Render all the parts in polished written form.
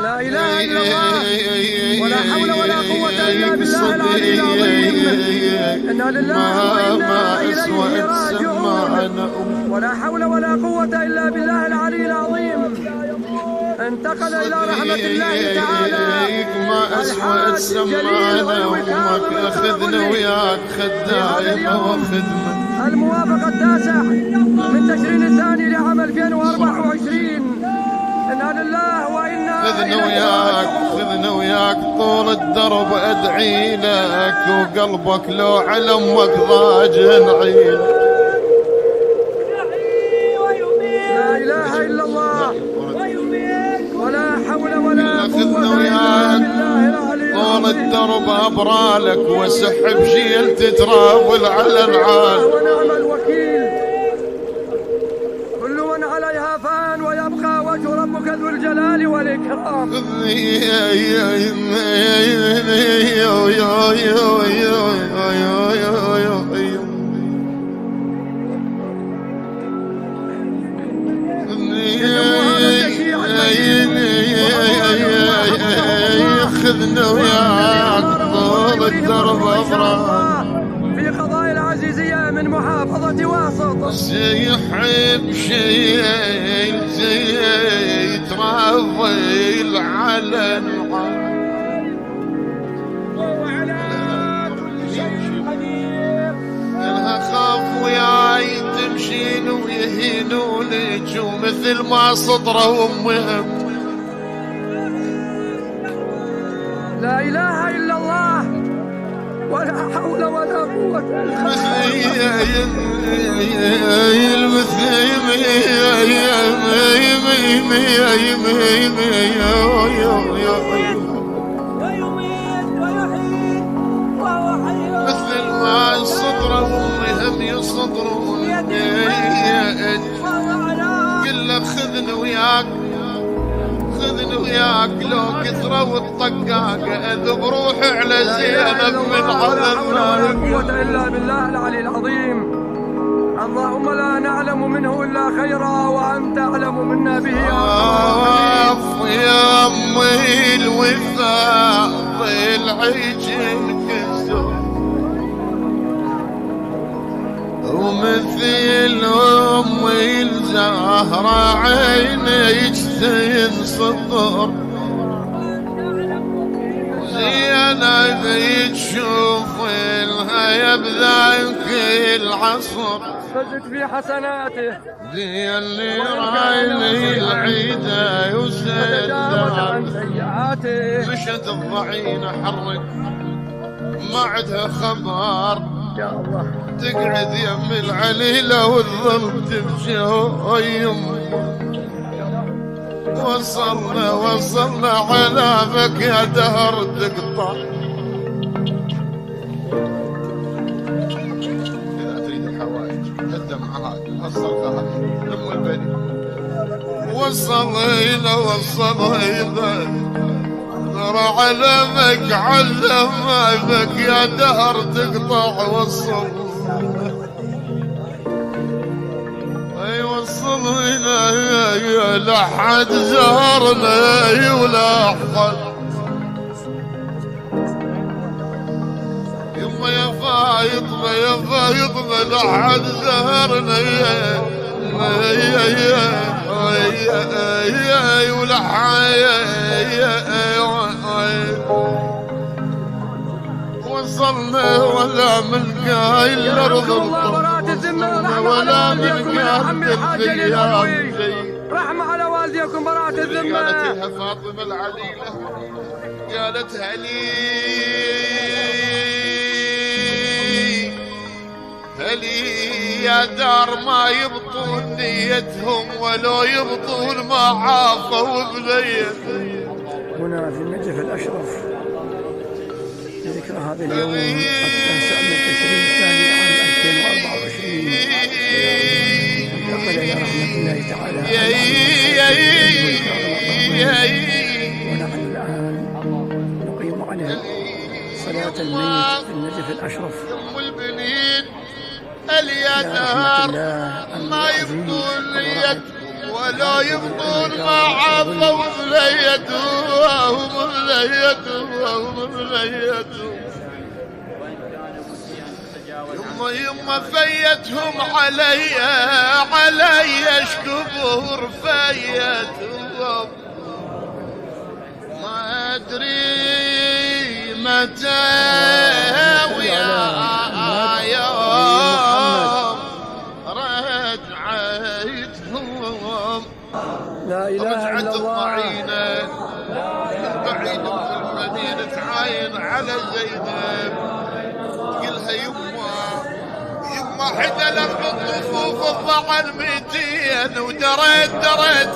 لا إله إلا الله ولا حول ولا قوة إلا بالله العلي العظيم. إنا لله وإنا إليه راجعون. ولا حول ولا قوة إلا بالله العلي العظيم. انتقل إلى رحمة الله تعالى ما أسوأ سمعنا ومك أخذنا وياك خدايا وخدمة. الموافقة 9 من تشرين الثاني لعام 2024. إنا لله وإنا خذنا وياك طول الدرب أدعي لك وقلبك لو على أمك ضاجن عين. لا إله إلا الله ولا حول ولا قوة إلا بالله العلي طول الدرب أبرالك وسحب شيل تتراول على العال. ونعم الوكيل. كل من عليها فان ويبقى وجه ربك ذو الجلال والإكرام. خذنا وياك طول الدرب أبرار في قضايا العزيزية من محافظة واسط. سيحب شيء يتراضي على العالم وعلى كل شيء قدير. يلها خاف وياي تمشين ويهينونك ومثل ما سطره أمهم. لا إله إلا الله ولا حول ولا قوة إلا مثل ما صدره أمهم يصدرون. قل لك خذني وياك لو كثروا الطقاقة أذب روحي على زينب من عظم. ولا قوة إلا بالله العلي العظيم. اللهم لا نعلم منه إلا خيرا وأنت أعلم منا به يا أمي الوفاء العجل كسر ومثل أمي الزهرة عينيك تنسطر. زينب تشوف الهيا بذاك العصر فزت في حسناته. ذي اللي رايني العيدة وتجاوز عن وسداد سيئاته. مشت الضعينة حرك ما عدها خبر. يا الله تقعد يم العليلة والظل تبكي يمه. وصلنا على بك يا دهر تقطع. إذا تريد الحوائج قدم معاك وصلها لم البني. وصلينا ترى علمك علمك يا دهر تقطع. وصلنا يا لحد زهرنا ولا أحد. يا فايضنا لحد زهرنا ولا وصلنا ولا ملقى إلا رضا ولا ملقى الثياب. رحمة على والديكم براءة الذمة. قالتها فاطمة العليلة قالتها لي يا دار ما يبطون نيتهم ولو يبطون ما عافوا بليه. هنا في النجف الأشرف ذكرى هذا اليوم قد تنسى من تشرين الثاني عام 2024. انتقل إلى رحمة الله تعالى. ونحن الآن نقيم عليه صلاة الميت في النجف الأشرف. يا دار ما يبطون نيتهم ولو يبطون ما عضوا مليتهم يما فيتهم علي اشكبور فيتهم ما ادري متى ويا يوم رجعتهم لا إله إلا الله. من بعيد في المدينة تعاين على زينب تقلها يما حدلت بالطفوف الضعن 200 ودريت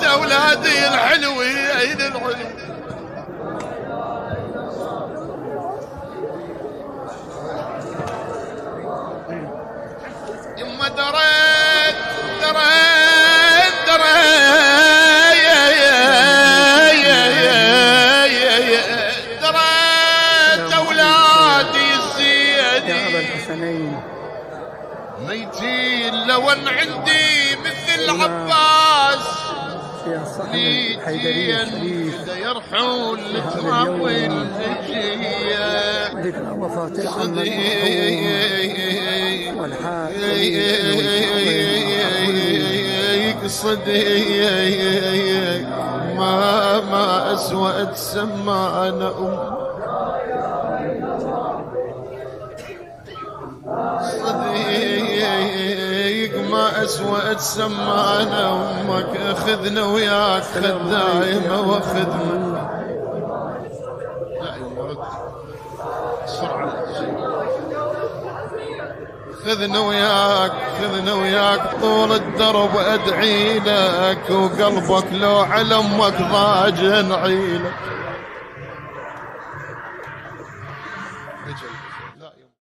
أولادي الحلوين يما دريت أولادي الزينين ميتين لو ان عندي مثل عباس يا صاحبي الحيدرية الشريف يرحون لتراوي الهجية ذكرى وفاة العم والحاكم صديق ما أسوأت سمعنا صديق ما أسوأت سمعنا أمك أخذنا وياك خدايمة وخدمة لا يمرد بسرعة خذنا وياك طول الدرب أدعي لك وقلبك لو على أمك ضاج نعيلك